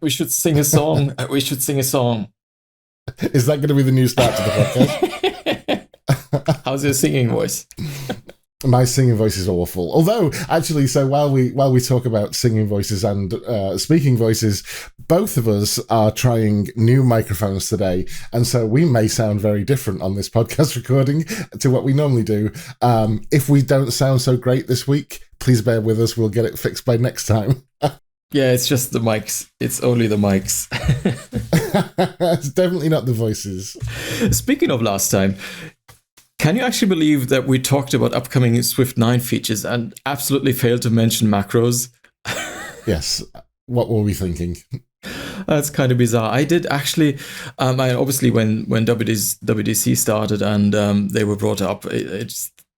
We should sing a song. We should sing a song. Is that going to be the new start to the podcast? How's your singing voice? My singing voice is awful. Although, actually, so while we talk about singing voices and speaking voices, both of us are trying new microphones today, and so we may sound very different on this podcast recording to what we normally do. If we don't sound so great this week, please bear with us. We'll get it fixed by next time. Yeah, it's just the mics. It's only the mics. It's definitely not the voices. Speaking of last time, can you actually believe that we talked about upcoming Swift 9 features and absolutely failed to mention macros? Yes. What were we thinking? That's kind of bizarre. I did actually, obviously when WWDC started and they were brought up,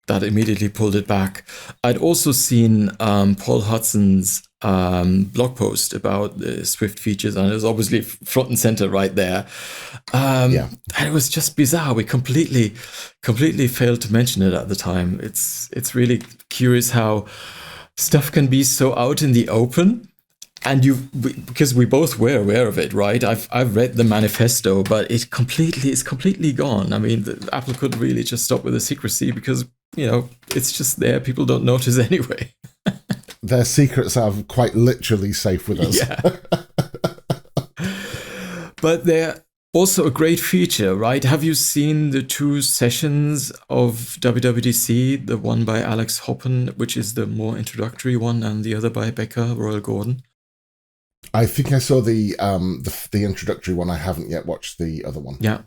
that immediately pulled it back. I'd also seen Paul Hudson's blog post about the Swift features, and it was obviously front and center right there. And it was just bizarre. We completely failed to mention it at the time. It's really curious how stuff can be so out in the open, and because we both were aware of it, right? I've read the manifesto, but it's completely gone. I mean, Apple could really just stop with the secrecy because it's just there. People don't notice anyway. Their secrets are quite literally safe with us. Yeah. But they're also a great feature, right? Have you seen the 2 sessions of WWDC? The one by Alex Hoppen, which is the more introductory one, and the other by Becca Royal Gordon? I think I saw the introductory one. I haven't yet watched the other one. Yeah.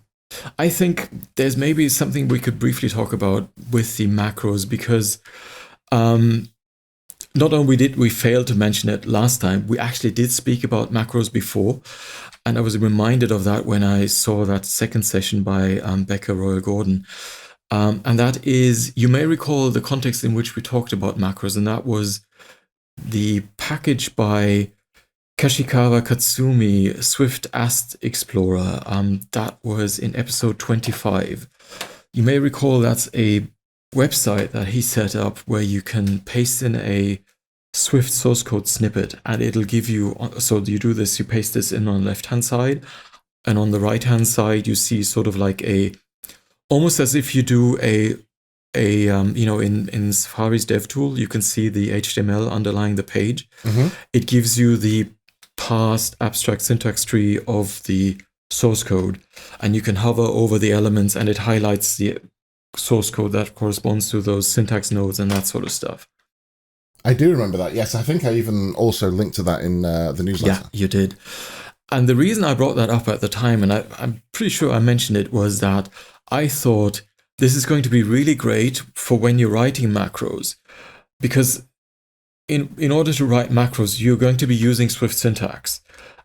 I think there's maybe something we could briefly talk about with the macros, because not only did we fail to mention it last time, we actually did speak about macros before. And I was reminded of that when I saw that second session by Becca Royal Gordon. And that is, you may recall the context in which we talked about macros, and that was the package by Kashikawa Katsumi, Swift Ast Explorer. That was in episode 25. You may recall that's a website that he set up where you can paste in a Swift source code snippet, and it'll give you, so you do this, you paste this in on the left hand side, and on the right hand side you see sort of like almost as if you do in Safari's DevTool, you can see the HTML underlying the page. Mm-hmm. It gives you the parsed abstract syntax tree of the source code, and you can hover over the elements and it highlights the source code that corresponds to those syntax nodes and that sort of stuff. I do remember that. Yes, I think I even also linked to that in the newsletter. Yeah, you did. And the reason I brought that up at the time, and I'm pretty sure I mentioned it, was that I thought this is going to be really great for when you're writing macros, because in order to write macros, you're going to be using Swift syntax.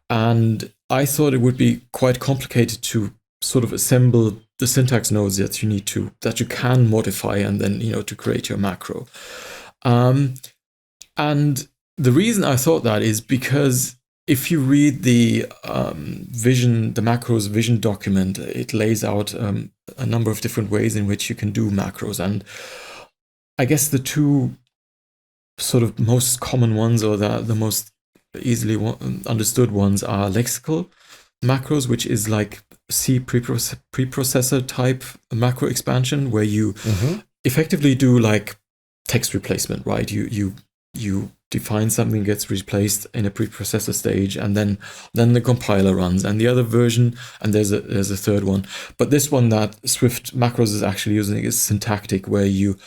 And I thought it would be quite complicated to sort of assemble the syntax nodes that you can modify and then, to create your macro. And the reason I thought that is because if you read the macros vision document, it lays out a number of different ways in which you can do macros. And I guess the 2 sort of most common ones, or the most easily understood ones, are lexical macros, which is like C preprocessor type macro expansion, where you effectively do like text replacement, right? You define something gets replaced in a preprocessor stage, and then the compiler runs. And the other version, and there's a third one, but this one that Swift macros is actually using is syntactic, where you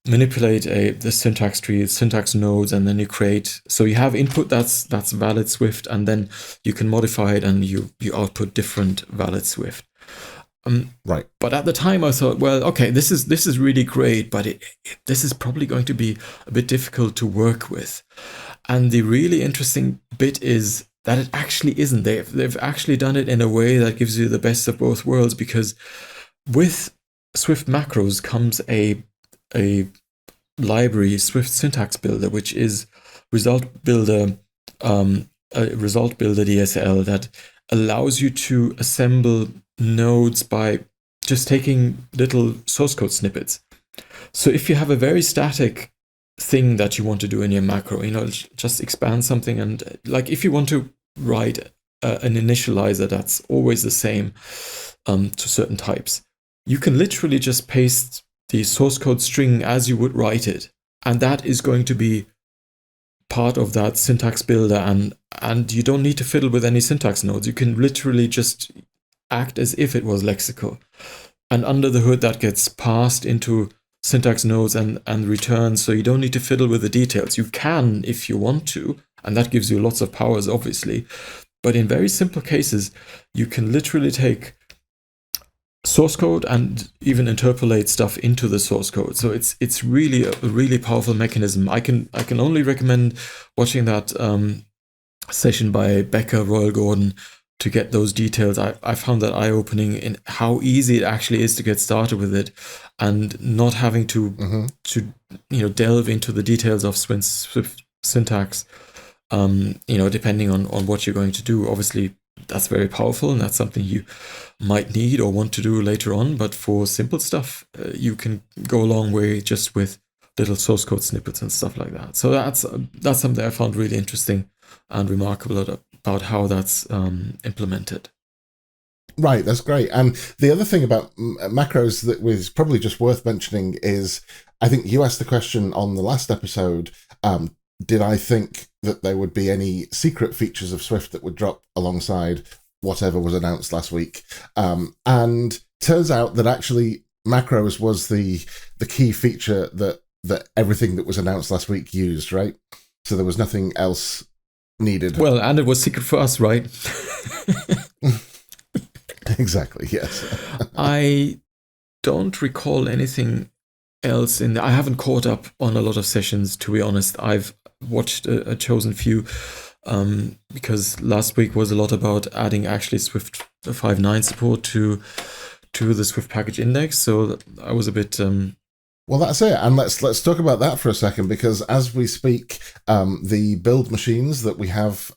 manipulate the syntax tree, syntax nodes, and then you create. So you have input that's valid Swift, and then you can modify it, and you output different valid Swift. Right. But at the time I thought, well, okay, this is really great, but this is probably going to be a bit difficult to work with. And the really interesting bit is that it actually isn't. They've actually done it in a way that gives you the best of both worlds, because with Swift macros comes a library, Swift Syntax Builder, which is Result Builder DSL, that allows you to assemble nodes by just taking little source code snippets. So if you have a very static thing that you want to do in your macro, just expand something, and like if you want to write an initializer that's always the same to certain types. You can literally just paste the source code string as you would write it, and that is going to be part of that syntax builder, and you don't need to fiddle with any syntax nodes. You can literally just act as if it was lexical. And under the hood, that gets passed into syntax nodes and returns, so you don't need to fiddle with the details. You can if you want to, and that gives you lots of powers, obviously. But in very simple cases, you can literally take source code and even interpolate stuff into the source code. So it's really a really powerful mechanism. I can only recommend watching that session by Becca Royal Gordon to get those details. I found that eye-opening in how easy it actually is to get started with it, and not having to delve into the details of Swift syntax. Depending on what you're going to do. Obviously, that's very powerful, and that's something you might need or want to do later on. But for simple stuff, you can go a long way just with little source code snippets and stuff like that. So that's something I found really interesting and remarkable about how that's implemented. Right, that's great. And the other thing about macros that was probably just worth mentioning is, I think you asked the question on the last episode, did I think that there would be any secret features of Swift that would drop alongside whatever was announced last week? And turns out that actually macros was the key feature that everything that was announced last week used, right? So there was nothing else needed. Well, and it was secret for us, right? Exactly, yes. I don't recall anything else in there. I haven't caught up on a lot of sessions, to be honest. I've watched a chosen few because last week was a lot about adding actually Swift 5.9 support to the Swift package index. So I was a bit... Well, that's it. And let's talk about that for a second, because as we speak, the build machines that we have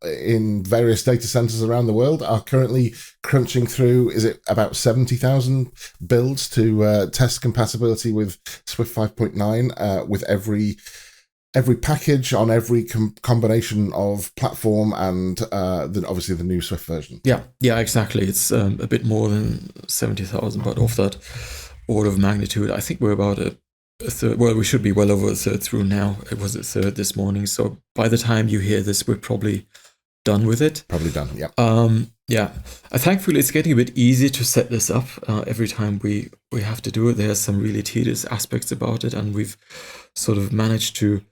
in various data centers around the world are currently crunching through, is it about 70,000 builds to test compatibility with Swift 5.9 with every package on every combination of platform and obviously the new Swift version. Yeah, exactly. It's a bit more than 70,000, but of that order of magnitude, I think we're about a third. Well, we should be well over a third through now. It was a third this morning. So by the time you hear this, we're probably done with it. Probably done, yeah. Yeah. Thankfully, it's getting a bit easier to set this up. Every time we have to do it, there's some really tedious aspects about it, and we've sort of managed to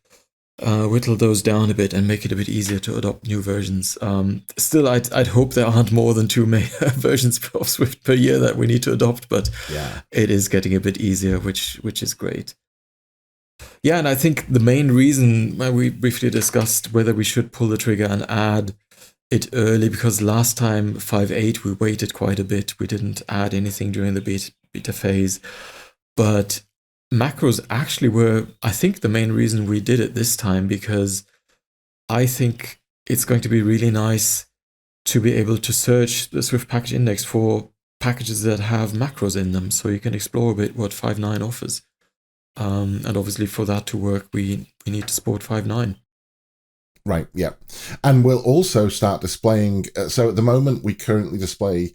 whittle those down a bit and make it a bit easier to adopt new versions. Still, I'd hope there aren't more than 2 versions of Swift per year that we need to adopt, but yeah, it is getting a bit easier, which is great. Yeah, and I think the main reason why we briefly discussed whether we should pull the trigger and add it early, because last time 5.8 we waited quite a bit. We didn't add anything during the beta phase, but macros actually were, I think, the main reason we did it this time, because I think it's going to be really nice to be able to search the Swift package index for packages that have macros in them, so you can explore a bit what 5.9 offers. And obviously for that to work, we need to support 5.9. Right, yeah. And we'll also start displaying, so at the moment we currently display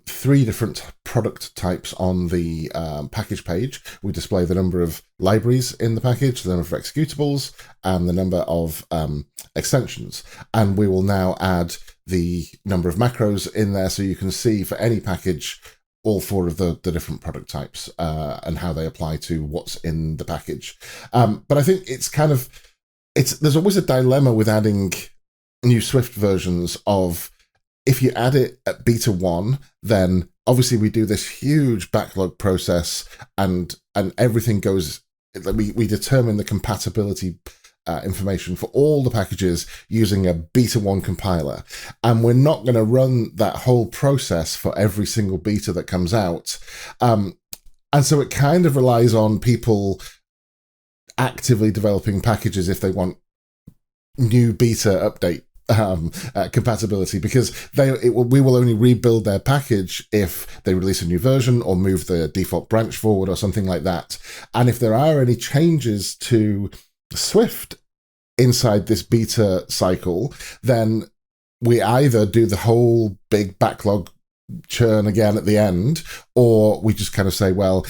3 different product types on the package page. We display the number of libraries in the package, the number of executables, and the number of extensions. And we will now add the number of macros in there, so you can see for any package all 4 of the different product types and how they apply to what's in the package. But I think it's kind of, there's always a dilemma with adding new Swift versions of, if you add it at beta 1, then obviously we do this huge backlog process and everything goes, we determine the compatibility information for all the packages using a beta 1 compiler. And we're not going to run that whole process for every single beta that comes out. And so it kind of relies on people actively developing packages if they want new beta update compatibility, because we will only rebuild their package if they release a new version or move the default branch forward or something like that. And if there are any changes to Swift inside this beta cycle, then we either do the whole big backlog churn again at the end, or we just kind of say, well,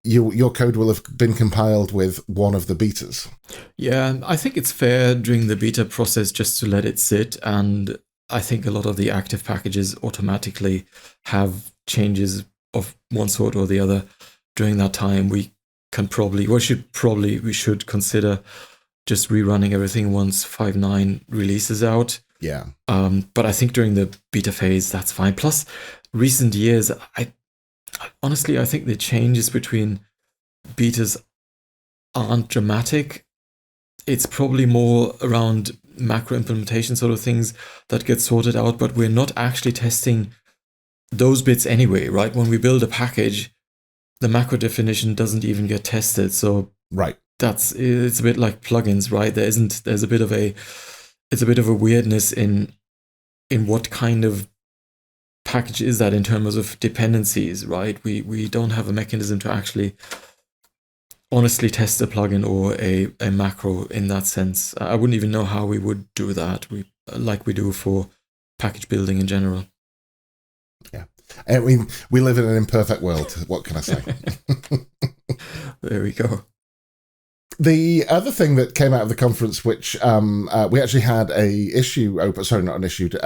your code will have been compiled with one of the betas. Yeah, I think it's fair during the beta process just to let it sit. And I think a lot of the active packages automatically have changes of one sort or the other during that time. We should consider just rerunning everything once 5.9 releases out. Yeah. But I think during the beta phase, that's fine. Plus, recent years, I think the changes between betas aren't dramatic. It's probably more around macro implementation sort of things that get sorted out, but we're not actually testing those bits anyway, right? When we build a package, the macro definition doesn't even get tested. So right. It's a bit like plugins, right? There's a bit of a weirdness in what kind of package is that in terms of dependencies, right? We don't have a mechanism to actually honestly test a plugin or a macro in that sense. I wouldn't even know how we would do that. Like we do for package building in general. Yeah. I mean, we live in an imperfect world. What can I say? There we go. The other thing that came out of the conference, which we actually had a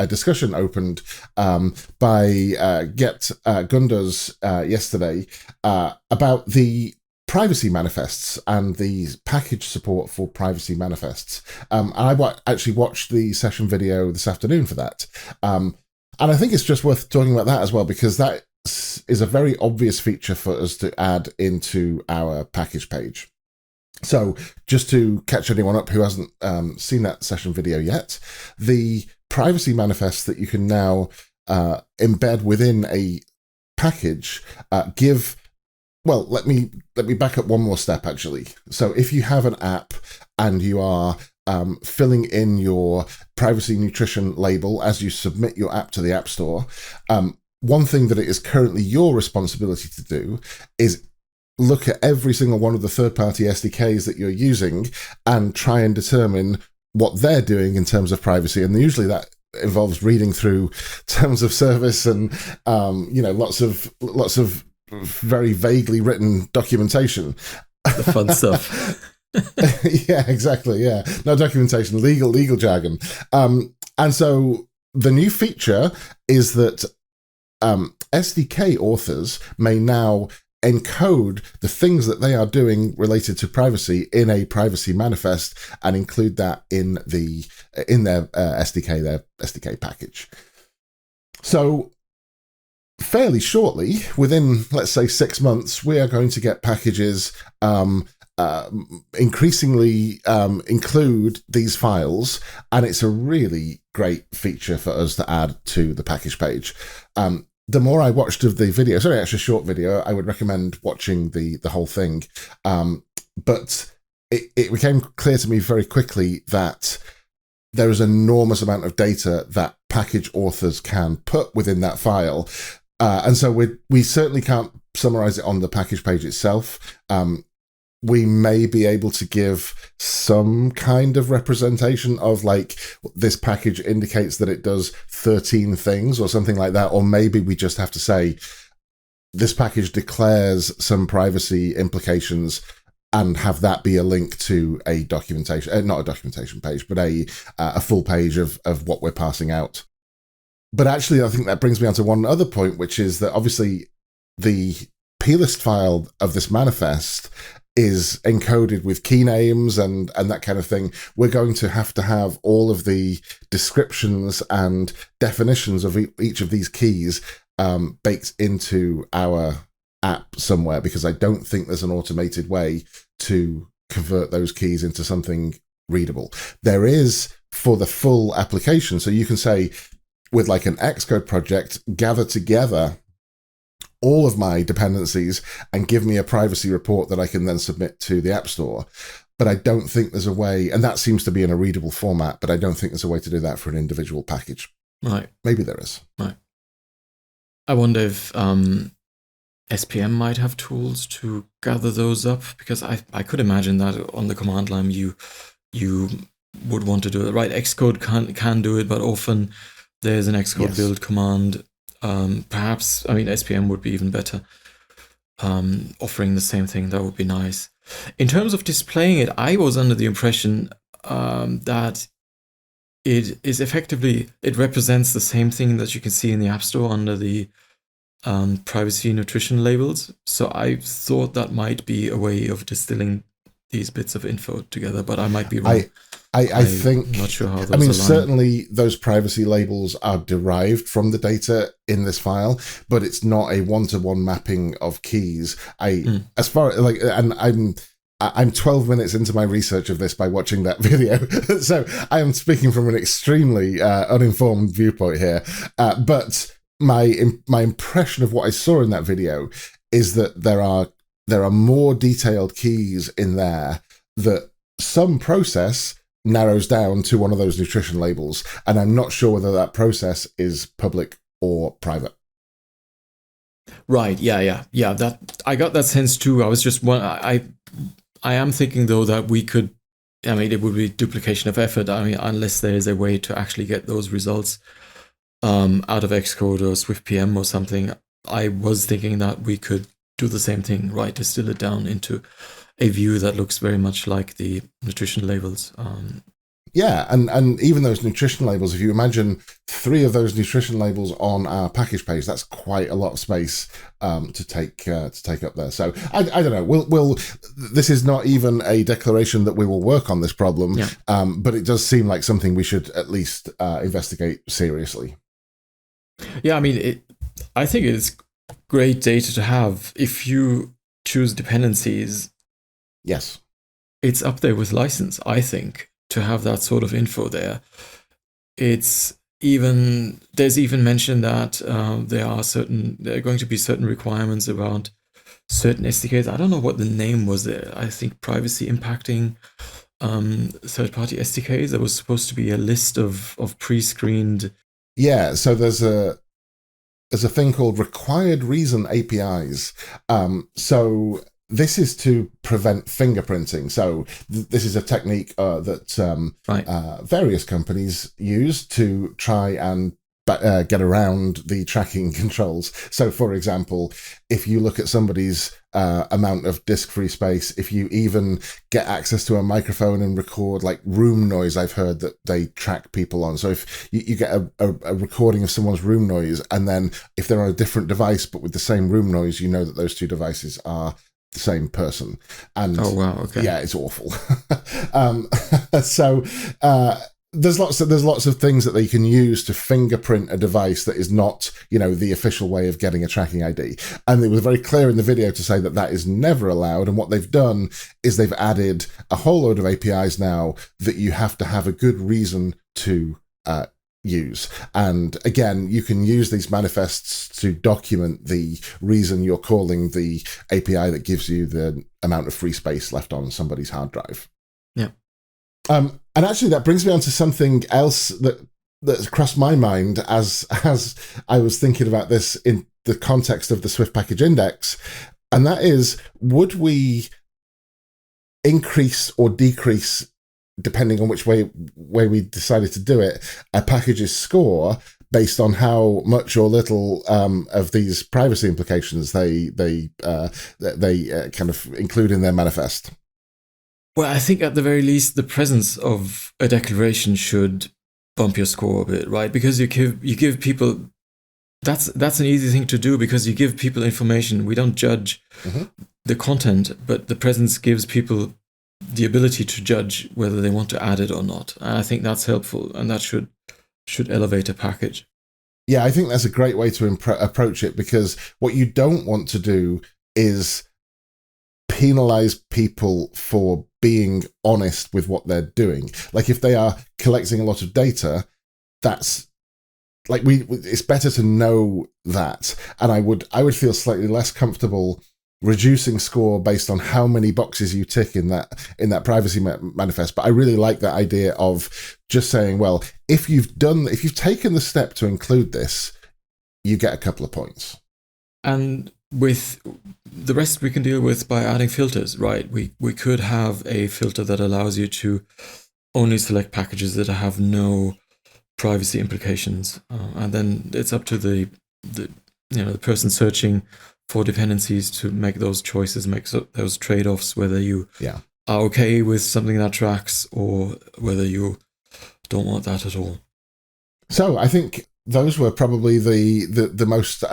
discussion opened by Get Gunders yesterday about the privacy manifests and the package support for privacy manifests. And I actually watched the session video this afternoon for that. And I think it's just worth talking about that as well, because that is a very obvious feature for us to add into our package page. So just to catch anyone up who hasn't seen that session video yet, the privacy manifests that you can now embed within a package let me back up one more step, actually. So if you have an app and you are filling in your privacy nutrition label as you submit your app to the App Store, one thing that it is currently your responsibility to do is look at every single one of the third-party SDKs that you're using and try and determine what they're doing in terms of privacy. And usually that involves reading through terms of service and lots of very vaguely written documentation. The fun stuff. Yeah, exactly. Yeah, no documentation, legal jargon. And so the new feature is that SDK authors may now encode the things that they are doing related to privacy in a privacy manifest and include that in their SDK package. So fairly shortly, within, let's say, 6 months, we are going to get packages increasingly include these files, and it's a really great feature for us to add to the package page. The more I watched of the video, sorry, actually a short video, I would recommend watching the whole thing. But it became clear to me very quickly that there is an enormous amount of data that package authors can put within that file. And so we certainly can't summarize it on the package page itself. We may be able to give some kind of representation of, like, this package indicates that it does 13 things or something like that. Or maybe we just have to say this package declares some privacy implications and have that be a link to a documentation, not a documentation page, but a full page of what we're passing out. But actually, I think that brings me on to one other point, which is that obviously the plist file of this manifest is encoded with key names and that kind of thing. We're going to have all of the descriptions and definitions of each of these keys baked into our app somewhere, because I don't think there's an automated way to convert those keys into something readable. There is for the full application. So you can say, with like an Xcode project, gather together all of my dependencies and give me a privacy report that I can then submit to the App Store. But I don't think there's a way, and that seems to be in a readable format, but I don't think there's a way to do that for an individual package. Right. Maybe there is. Right. I wonder if SPM might have tools to gather those up, because I could imagine that on the command line you would want to do it. Right, Xcode can do it, but often There's an Xcode Yes. build command. Perhaps, I mean, SPM would be even better. Offering the same thing, that would be nice. In terms of displaying it, I was under the impression that it is effectively, it represents the same thing that you can see in the App Store under the privacy nutrition labels. So I thought that might be a way of distilling these bits of info together, but I might be wrong. I think, I'm not sure how those I mean, align. certainly those privacy labels are derived from the data in this file, but it's not a one-to-one mapping of keys. As far like, and I'm 12 minutes into my research of this by watching that video, so I am speaking from an extremely uninformed viewpoint here. But my impression of what I saw in that video is that there are more detailed keys in there that some process narrows down to one of those nutrition labels, and I'm not sure whether that process is public or private. Right. Yeah. That I got that sense too. I was just I am thinking though that we could. I mean, it would be duplication of effort. I mean, unless there is a way to actually get those results out of Xcode or SwiftPM or something. I was thinking that we could do the same thing, right? Distill it down into a view that looks very much like the nutrition labels. Yeah, and even those nutrition labels, if you imagine 3 of those nutrition labels on our package page, that's quite a lot of space to take up there. So I don't know. We'll this is not even a declaration that we will work on this problem, but it does seem like something we should at least investigate seriously. Yeah, I mean, I think it's great data to have. If you choose dependencies, yes, it's up there with license, I think, to have that sort of info there. There's even mention that there are going to be certain requirements around certain SDKs. I don't know what the name was there. I think privacy impacting third-party SDKs. There was supposed to be a list of pre-screened. Yeah, so there's a thing called required reason APIs. So this is to prevent fingerprinting. So this is a technique that various companies use to try and get around the tracking controls. So, for example, if you look at somebody's amount of disk-free space, if you even get access to a microphone and record like room noise, I've heard that they track people on. So if you get a recording of someone's room noise, and then if they're on a different device but with the same room noise, you know that those 2 devices are the same person. And oh wow, okay. Yeah, it's awful. There's lots of things that they can use to fingerprint a device that is not, the official way of getting a tracking ID. And it was very clear in the video to say that that is never allowed. And what they've done is they've added a whole load of APIs now that you have to have a good reason to use. And again, you can use these manifests to document the reason you're calling the API that gives you the amount of free space left on somebody's hard drive. Yeah. And actually, that brings me on to something else that's crossed my mind as I was thinking about this in the context of the Swift Package Index, and that is, would we increase or decrease, depending on which way we decided to do it, a package's score based on how much or little of these privacy implications they kind of include in their manifest? Well, I think at the very least, the presence of a declaration should bump your score a bit, right? Because you give people, that's an easy thing to do, because you give people information. We don't judge the content, but the presence gives people the ability to judge whether they want to add it or not. And I think that's helpful, and that should elevate a package. Yeah, I think that's a great way to approach it, because what you don't want to do is penalize people for being honest with what they're doing. Like, if they are collecting a lot of data, that's like, it's better to know that. And I would feel slightly less comfortable reducing score based on how many boxes you tick in that privacy manifest. But I really like that idea of just saying, well, if you've taken the step to include this, you get a couple of points. And with the rest we can deal with by adding filters, right? We could have a filter that allows you to only select packages that have no privacy implications. And then it's up to the person searching for dependencies to make those choices, make those trade-offs, whether you are okay with something that tracks or whether you don't want that at all. So I think those were probably the most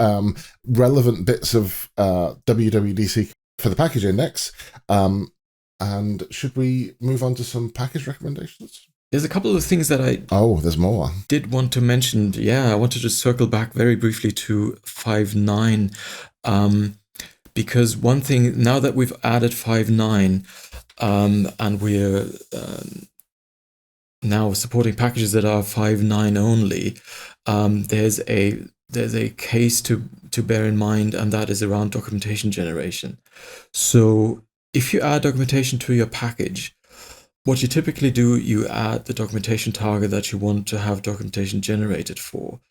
relevant bits of WWDC for the package index. And should we move on to some package recommendations? There's a couple of things that there's more. Did want to mention. Yeah, I wanted to circle back very briefly to 5.9, because one thing, now that we've added 5.9, and we're now supporting packages that are 5.9 only, there's a case to bear in mind, and that is around documentation generation. So if you add documentation to your package, what you typically do, you add the documentation target that you want to have documentation generated for.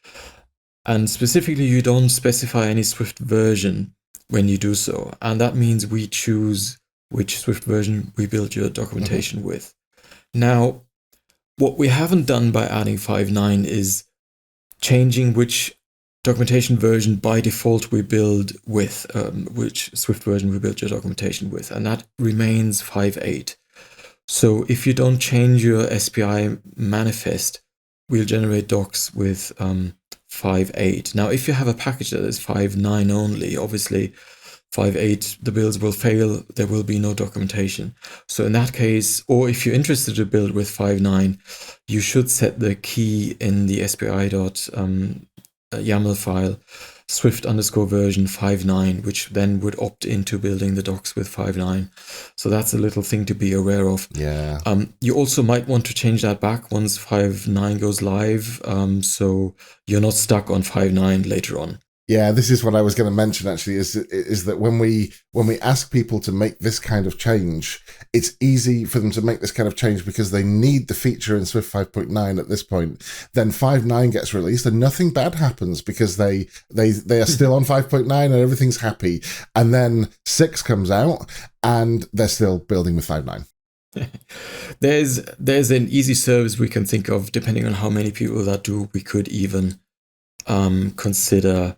And specifically, you don't specify any Swift version when you do so. And that means we choose which Swift version we build your documentation with. Now, what we haven't done by adding 5.9 is changing which documentation version by default we build with, which Swift version we build your documentation with. And that remains 5.8. So if you don't change your SPI manifest, we'll generate docs with 5.8. Now, if you have a package that is 5.9 only, obviously 5.8, the builds will fail. There will be no documentation. So in that case, or if you're interested to build with 5.9, you should set the key in the SPI.YAML file, Swift_version 5.9, which then would opt into building the docs with 5.9. So that's a little thing to be aware of. Yeah. You also might want to change that back once 5.9 goes live, so you're not stuck on 5.9 later on. Yeah, this is what I was going to mention, actually, is that when we ask people to make this kind of change, it's easy for them to make this kind of change because they need the feature in Swift 5.9 at this point. Then 5.9 gets released and nothing bad happens because they are still on 5.9 and everything's happy. And then 6 comes out and they're still building with 5.9. There's an easy service we can think of, depending on how many people that do. We could even consider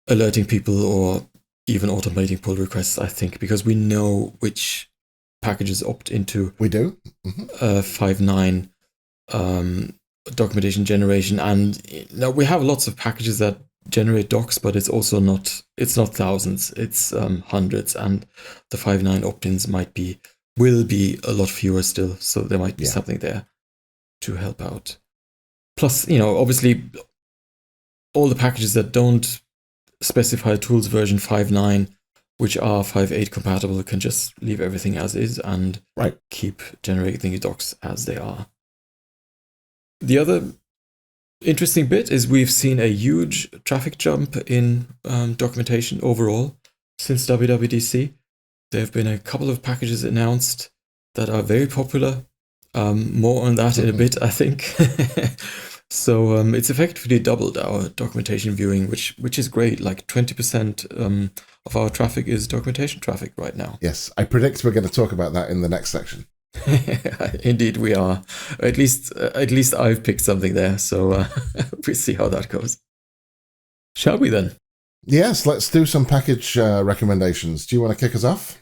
alerting people or even automating pull requests, I think, because we know which packages opt into. We do. 5.9 documentation generation, and now we have lots of packages that generate docs, but it's also not thousands, it's hundreds, and the 5.9 opt-ins will be a lot fewer still, so there might be something there to help out. Plus, obviously all the packages that don't specify tools version 5.9, which are 5.8 compatible, can just leave everything as is and keep generating the docs as they are. The other interesting bit is we've seen a huge traffic jump in documentation overall since WWDC. There have been a couple of packages announced that are very popular. More on that in a bit, I think. So it's effectively doubled our documentation viewing, which is great. Like 20% of our traffic is documentation traffic right now. Yes, I predict we're going to talk about that in the next section. Indeed, we are. At least I've picked something there. So we'll see how that goes. Shall we then? Yes, let's do some package recommendations. Do you want to kick us off?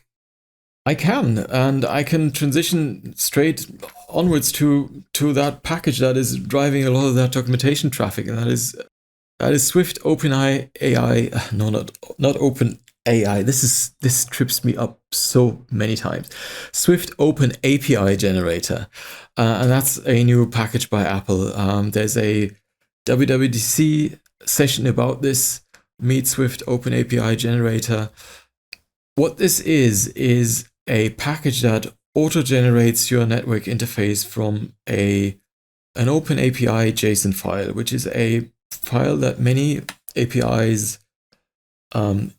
I can, and I can transition straight onwards to that package that is driving a lot of that documentation traffic, and that is Swift OpenAI AI. No, not OpenAI. This trips me up so many times. Swift Open API Generator, and that's a new package by Apple. There's a WWDC session about this. Meet Swift Open API Generator. What this is a package that auto-generates your network interface from an Open API JSON file, which is a file that many APIs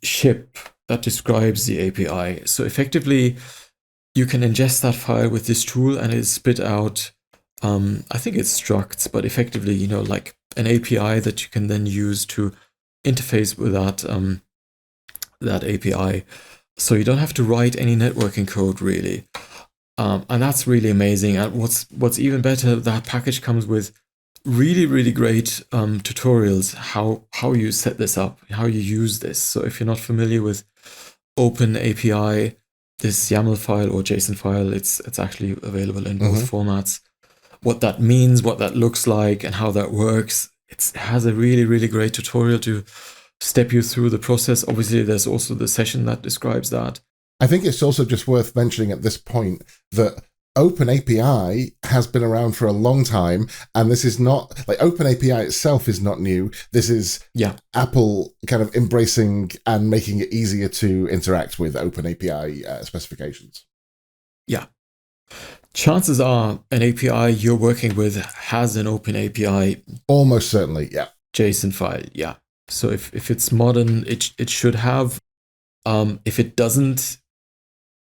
ship that describes the API. So effectively, you can ingest that file with this tool and it spit out, I think it's structs, but effectively, like an API that you can then use to interface with that API. So you don't have to write any networking code really. And that's really amazing. And what's even better, that package comes with really, really great tutorials how you set this up, how you use this. So if you're not familiar with OpenAPI, this YAML file or JSON file, it's actually available in both formats. What that means, what that looks like, and how that works. It has a really, really great tutorial to step you through the process. Obviously, there's also the session that describes that. I think it's also just worth mentioning at this point that OpenAPI has been around for a long time, and this is not like OpenAPI itself is not new. This is Apple kind of embracing and making it easier to interact with OpenAPI specifications. Yeah. Chances are an API you're working with has an OpenAPI. Almost certainly, yeah. JSON file, yeah. So if it's modern, it should have. If it doesn't,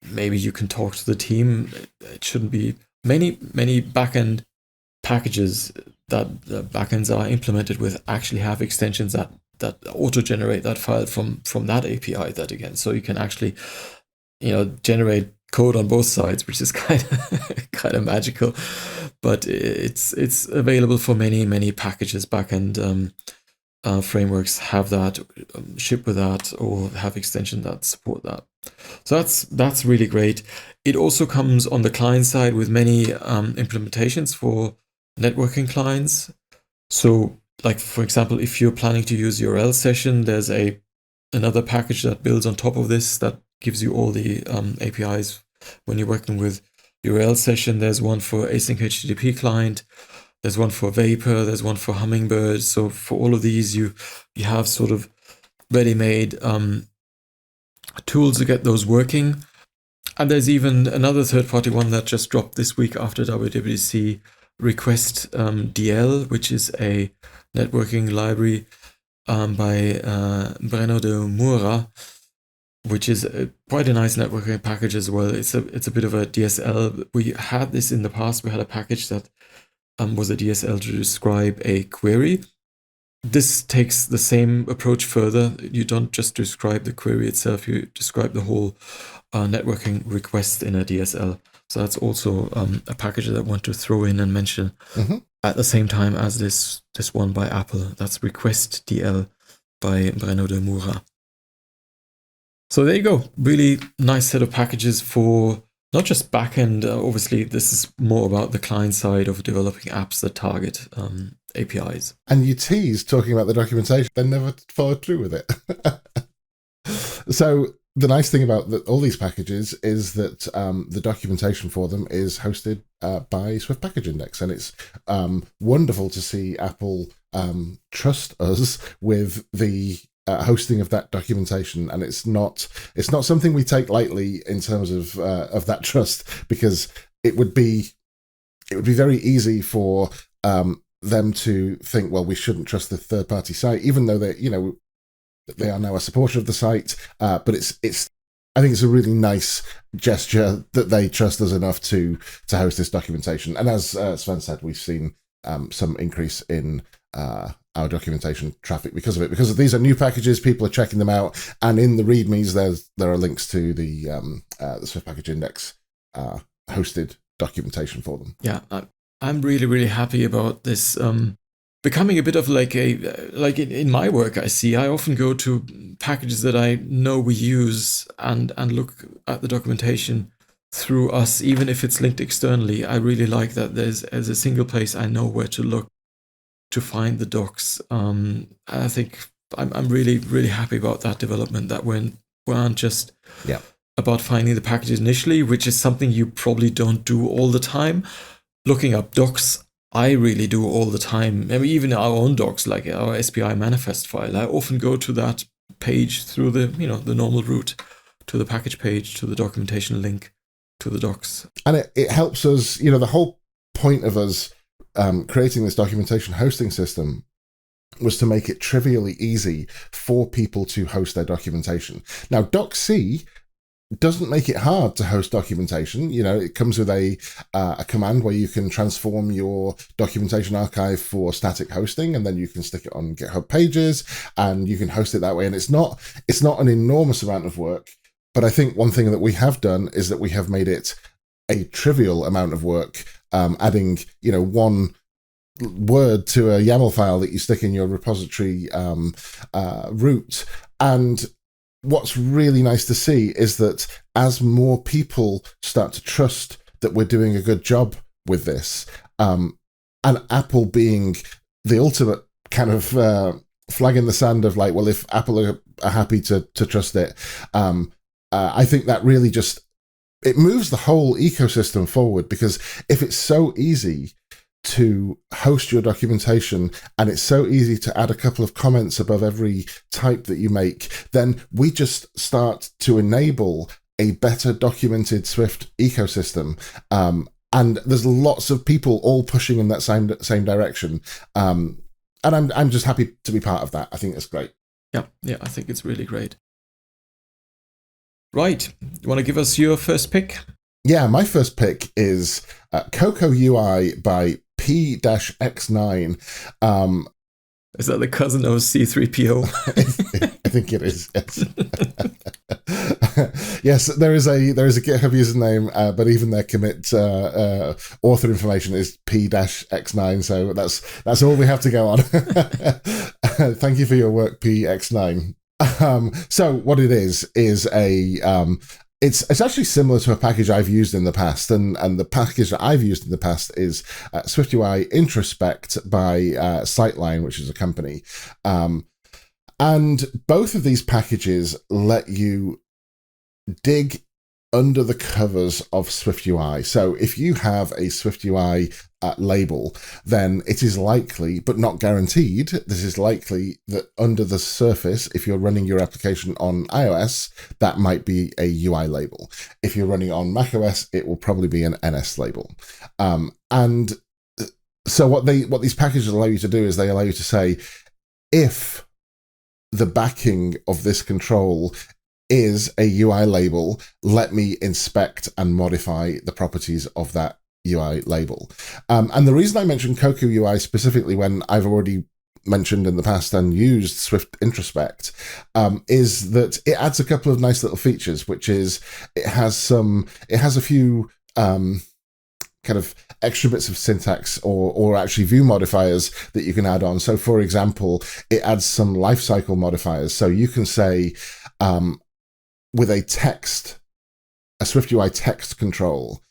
maybe you can talk to the team. It shouldn't be many backend packages that the backends are implemented with actually have extensions that auto-generate that file from that API. That again, so you can actually, generate code on both sides, which is kind of magical. But it's available for many packages. Backend frameworks have that, ship with that, or have extensions that support that. So that's really great. It also comes on the client side with many implementations for networking clients. So, like for example, if you're planning to use URL session, there's another package that builds on top of this that gives you all the APIs when you're working with URL session. There's one for async HTTP client. There's one for Vapor. There's one for Hummingbird. So for all of these, you have sort of ready-made tools to get those working. And there's even another third-party one that just dropped this week after WWDC, Request DL, which is a networking library by Breno de Moura, which is quite a nice networking package as well. It's a bit of a DSL. We had this in the past. We had a package that was a DSL to describe a query. This takes the same approach further. You don't just describe the query itself, you describe the whole networking request in a DSL. So that's also a package that I want to throw in and mention at the same time as this one by Apple. That's Request DL by Breno de Moura. So there you go. Really nice set of packages for not just backend. Obviously, this is more about the client side of developing apps that target APIs. And you teased talking about the documentation, then never followed through with it. So the nice thing about all these packages is that the documentation for them is hosted by Swift Package Index, and it's wonderful to see Apple trust us with the hosting of that documentation, and it's not something we take lightly in terms of that trust, because it would be very easy for them to think, well, we shouldn't trust the third party site, even though they are now a supporter of the site. But I think it's a really nice gesture that they trust us enough to host this documentation. And as Sven said, we've seen some increase in our documentation traffic because of it, because these are new packages. People are checking them out, and in the readmes there are links to the Swift Package Index hosted documentation for them. Yeah, I'm really, really happy about this becoming a bit of like in my work. I often go to packages that I know we use and look at the documentation through us, even if it's linked externally. I really like that there's a single place I know where to look to find the docs. I think I'm really, really happy about that development, that we aren't just about finding the packages initially, which is something you probably don't do all the time. Looking up docs, I really do all the time. I mean, even our own docs, like our SPI manifest file, I often go to that page through the normal route, to the package page, to the documentation link, to the docs. And it helps us, the whole point of us creating this documentation hosting system was to make it trivially easy for people to host their documentation. Now, Doc.C doesn't make it hard to host documentation. It comes with a command where you can transform your documentation archive for static hosting, and then you can stick it on GitHub Pages, and you can host it that way. And it's not an enormous amount of work, but I think one thing that we have done is that we have made it a trivial amount of work, adding one word to a YAML file that you stick in your repository root. And what's really nice to see is that as more people start to trust that we're doing a good job with this, and Apple being the ultimate kind of flag in the sand of like, well, if Apple are happy to trust it, I think that really just, it moves the whole ecosystem forward, because if it's so easy to host your documentation and it's so easy to add a couple of comments above every type that you make, then we just start to enable a better documented Swift ecosystem. And there's lots of people all pushing in that same direction. And I'm just happy to be part of that. I think it's great. Yeah, I think it's really great. Right. You want to give us your first pick? Yeah, my first pick is Cocoa UI by P-X9. Is that the cousin of C3PO? I think it is. Yes. Yes, there is a GitHub username, but even their commit author information is P-X9. So that's all we have to go on. Thank you for your work, P-X9. So what it is a it's actually similar to a package I've used in the past, and the package that I've used in the past is SwiftUI Introspect by Sightline, which is a company. And both of these packages let you dig under the covers of SwiftUI. So if you have a SwiftUI label, then it is likely, but not guaranteed, this is likely that under the surface, if you're running your application on iOS, that might be a UI label. If you're running on macOS, it will probably be an NS label. And so what these packages allow you to do is they allow you to say, if the backing of this control is a UI label, let me inspect and modify the properties of that UI label. And the reason I mentioned Cocoa UI specifically, when I've already mentioned in the past and used Swift Introspect, is that it adds a couple of nice little features, which is it has a few kind of extra bits of syntax or actually view modifiers that you can add on. So for example, it adds some lifecycle modifiers. So you can say, with a SwiftUI text control,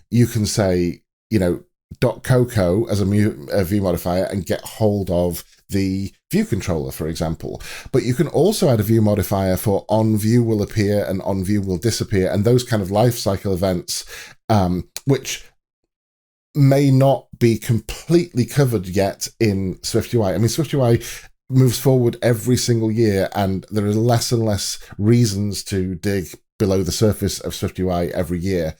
you can say, .cocoa as a view modifier and get hold of the view controller, for example. But you can also add a view modifier for on view will appear and on view will disappear, and those kind of lifecycle events, which may not be completely covered yet in SwiftUI. I mean, SwiftUI moves forward every single year, and there are less and less reasons to dig below the surface of SwiftUI every year.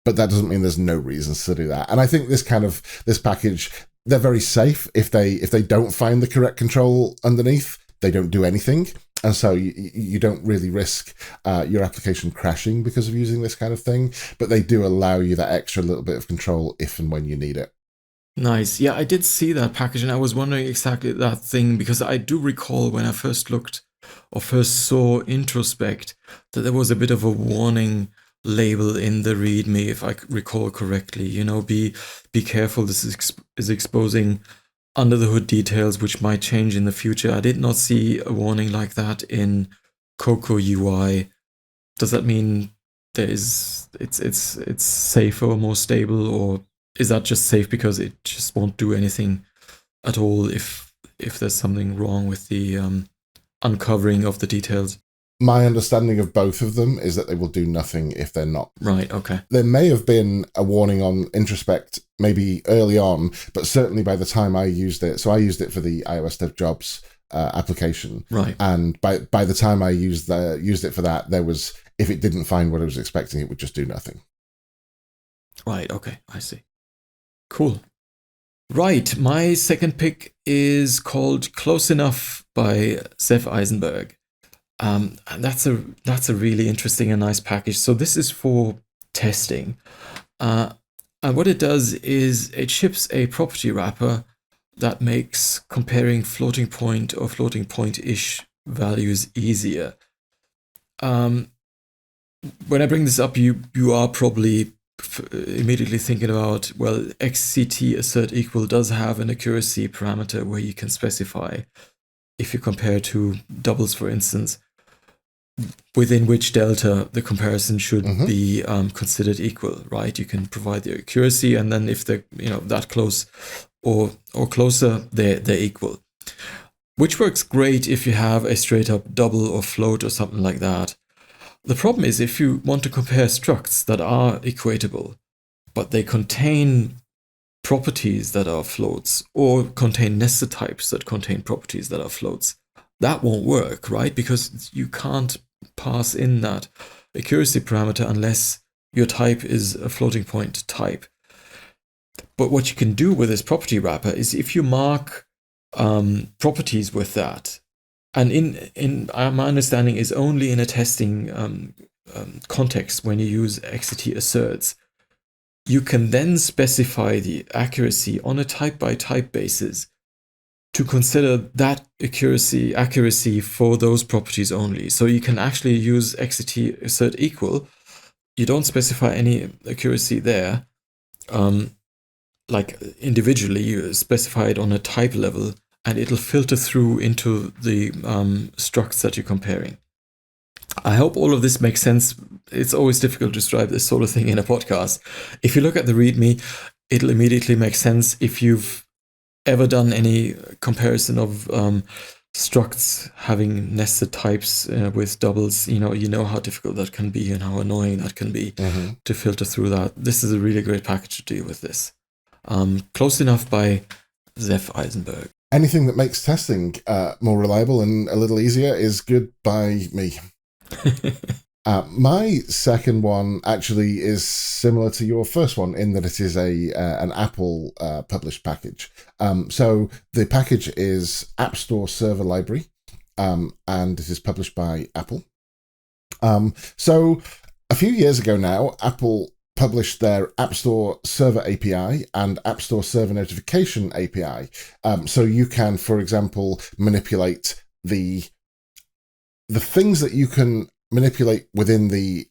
But that doesn't mean there's no reasons to do that. And I think this package, they're very safe. If they don't find the correct control underneath, they don't do anything. And so you don't really risk your application crashing because of using this kind of thing. But they do allow you that extra little bit of control if and when you need it. Nice. Yeah, I did see that package, and I was wondering exactly that thing, because I do recall when I first looked or first saw Introspect that there was a bit of a warning label in the README, if I recall correctly. Be careful. This is exposing under the hood details which might change in the future. I did not see a warning like that in Cocoa UI. Does that mean it's safer or more stable, or is that just safe because it just won't do anything at all if there's something wrong with the uncovering of the details? My understanding of both of them is that they will do nothing if they're not. Right, okay. There may have been a warning on Introspect maybe early on, but certainly by the time I used it, so I used it for the iOS Dev Jobs application. Right. And by the time I used it for that, there was, if it didn't find what I was expecting, it would just do nothing. Right, okay, I see. Cool. Right, my second pick is called Close Enough by Zev Eisenberg. And that's a really interesting and nice package. So this is for testing. And what it does is it ships a property wrapper that makes comparing floating point or floating point-ish values easier. When I bring this up, you are probably immediately thinking about, well, XCT assert equal does have an accuracy parameter where you can specify, if you compare to doubles, for instance, within which delta the comparison should be considered equal, right? You can provide the accuracy, and then if they're that close or closer, they're equal. Which works great if you have a straight up double or float or something like that. The problem is if you want to compare structs that are equatable, but they contain properties that are floats, or contain nested types that contain properties that are floats, that won't work, right? Because you can't pass in that accuracy parameter unless your type is a floating point type. But what you can do with this property wrapper is if you mark properties with that, and in my understanding is only in a testing context when you use XCT asserts, you can then specify the accuracy on a type by type basis to consider that accuracy for those properties only. So you can actually use XCT assert equal. You don't specify any accuracy there. Like individually, you specify it on a type level, and it'll filter through into the structs that you're comparing. I hope all of this makes sense. It's always difficult to describe this sort of thing in a podcast. If you look at the README, it'll immediately make sense. If you've ever done any comparison of structs having nested types with doubles, you know how difficult that can be and how annoying that can be to filter through that. This is a really great package to deal with this. Close Enough by Zeph Eisenberg. Anything that makes testing more reliable and a little easier is good by me. My second one actually is similar to your first one in that it is an Apple published package. So the package is App Store Server Library, and it is published by Apple. So a few years ago now, Apple published their App Store Server API and App Store Server Notification API. So you can, for example, manipulate the things that you can manipulate within the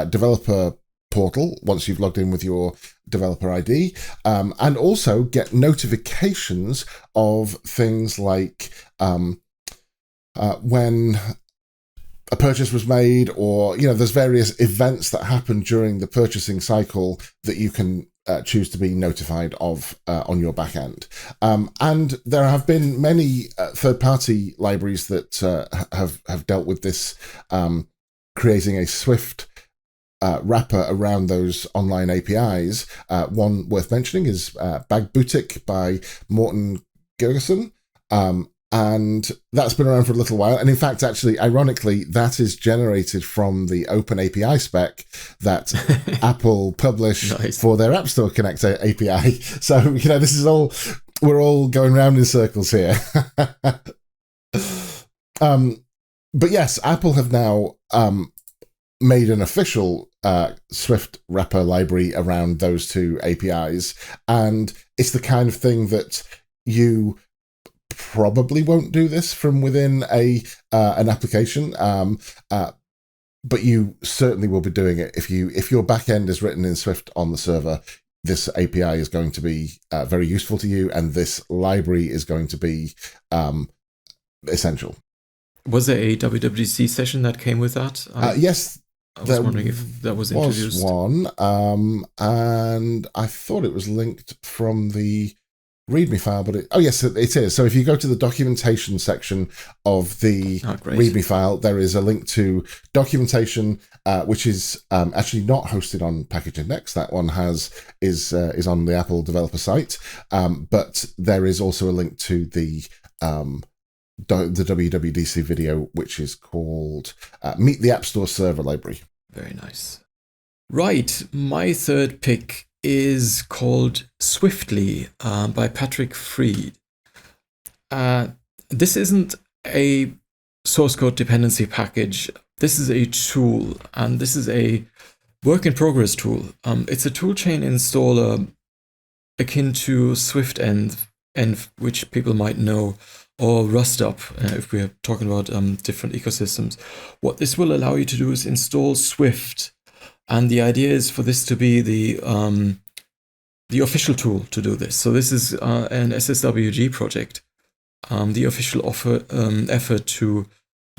developer portal once you've logged in with your developer ID, and also get notifications of things like when a purchase was made, or there's various events that happen during the purchasing cycle that you can choose to be notified of on your back end. And there have been many third-party libraries that have dealt with this, creating a Swift wrapper around those online APIs. One worth mentioning is Bagbootic by Morten Gergersen. And that's been around for a little while. And in fact, actually, ironically, that is generated from the Open API spec that Apple published for their App Store Connect API. So, this is all, we're all going round in circles here. But yes, Apple have now made an official Swift wrapper library around those two APIs. And it's the kind of thing that you probably won't do this from within an application, but you certainly will be doing it if your backend is written in Swift on the server. This API is going to be very useful to you, and this library is going to be essential. Was there a WWDC session that came with that? Yes. I was wondering if that was introduced. One, and I thought it was linked from the README file, but yes, it is. So if you go to the documentation section of the README file, there is a link to documentation, which is actually not hosted on Package Index. That one is on the Apple developer site, but there is also a link to the WWDC video, which is called Meet the App Store Server Library. Very nice. Right, my third pick is called Swiftly by Patrick Freed. This isn't a source code dependency package. This is a tool, and this is a work in progress tool. It's a toolchain installer akin to SwiftEnv, which people might know, or RustUp, if we're talking about different ecosystems. What this will allow you to do is install Swift And the idea is for this to be the official tool to do this. So this is an SSWG project, the official effort to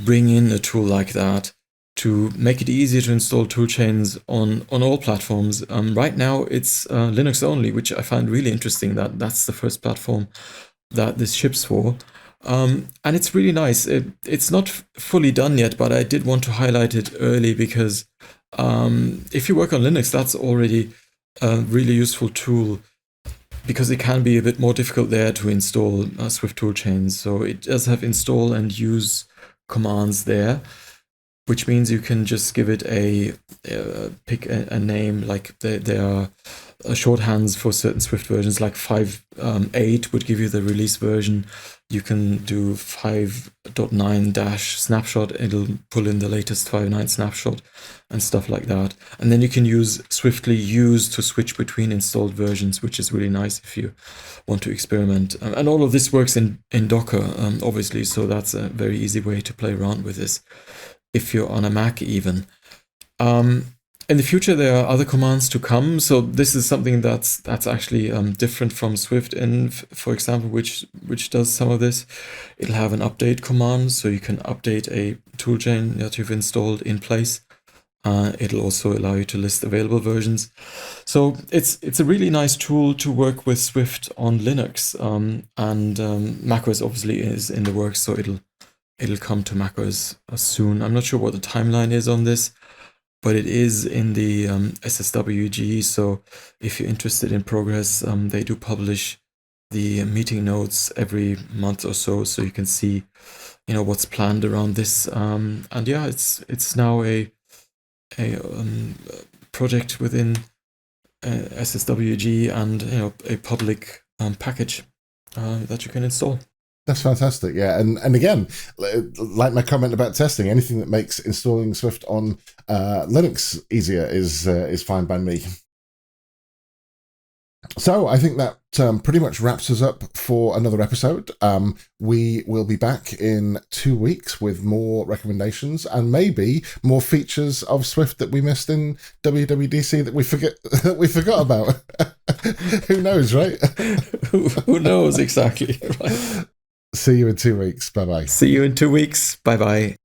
bring in a tool like that to make it easier to install toolchains on all platforms. Right now it's Linux only, which I find really interesting that that's the first platform that this ships for. And it's really nice. It's not fully done yet, but I did want to highlight it early because if you work on Linux, that's already a really useful tool, because it can be a bit more difficult there to install Swift toolchains. So it does have install and use commands there, which means you can just give it pick a name, like there are shorthands for certain Swift versions, like 5.8 would give you the release version. You can do 5.9 snapshot, it'll pull in the latest 5.9 snapshot and stuff like that. And then you can use swiftly use to switch between installed versions, which is really nice if you want to experiment. And all of this works in Docker, obviously, so that's a very easy way to play around with this if you're on a Mac even. In the future, there are other commands to come. So this is something that's actually different from Swift-in, for example, which does some of this. It'll have an update command, so you can update a toolchain that you've installed in place. It'll also allow you to list available versions. So it's a really nice tool to work with Swift on Linux. And macOS obviously is in the works, so it'll come to macOS soon. I'm not sure what the timeline is on this, but it is in the SSWG. So if you're interested in progress, they do publish the meeting notes every month or so you can see, what's planned around this. And yeah, it's now a project within SSWG and a public package that you can install. That's fantastic, yeah. And again, like my comment about testing, anything that makes installing Swift on Linux easier is fine by me. So I think that pretty much wraps us up for another episode. We will be back in 2 weeks with more recommendations and maybe more features of Swift that we missed in WWDC that we forgot about. Who knows, right? Who knows exactly, right? See you in 2 weeks. Bye-bye. See you in 2 weeks. Bye-bye.